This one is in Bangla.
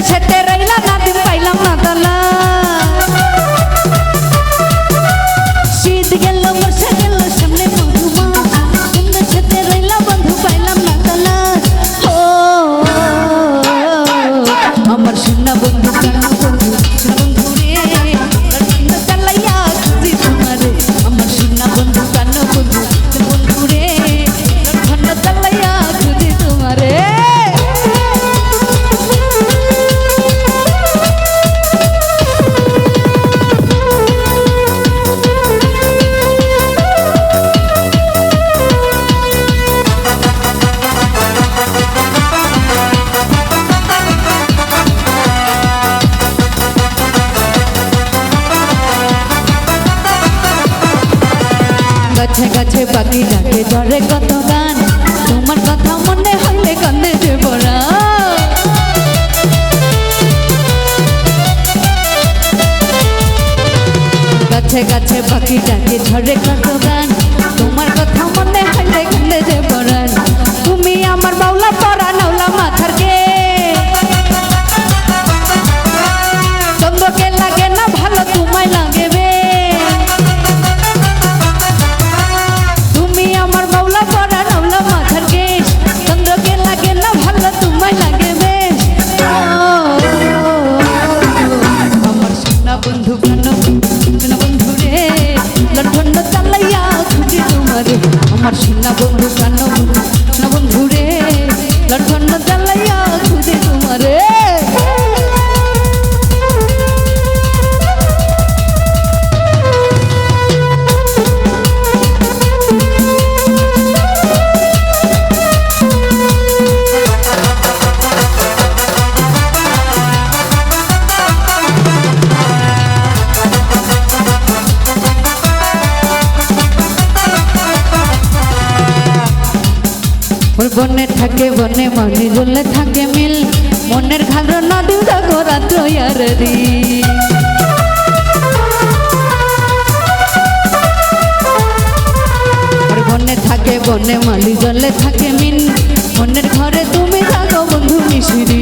সাথে রইলা না দিন পাইলাম না তালা শীত গেল বর্ষা গেল সামনে মধুমা তোমার সাথে রইলা বন্ধু পাইলাম না তালা ও আমার সোনা বন্ধু কেন বন্ধু বন্ধু রে ঠান্ডা চালাইয়া খুঁজি তোমারে আমার সোনা বন্ধু কেন বন্ধু বন্ধু রে ঠান্ডা চালাইয়া খুঁজি তোমারে গাছে গাছে পাখি ডাকে ঝরে কত গান তোমার কথা মনে হইলে কান্দে যে পড়া গাছে গাছে পাখি ডাকে ঝরে কত গান তোমার কথা মনে হইলে কান্দে যে পড়া তুমি আমার বাউলা পরা নাওলা মাথার কে চন্দ্রকে লাগে না ভালো তোমায় লাগে বে আমার সোনা বন্ধু কান্ন সোনা বন্ধু রে লণ্ঠন জ্বালাইয়া খুঁজে তোমারে বনে থাকে বনে মনে জলে থাকে মিল মনের ঘাল নদী দেখো রাত্র ইয়ারি বনে থাকে বনে মালি জলে থাকে মিল মনের ঘরে তুমি থাকো বন্ধু মিশিরি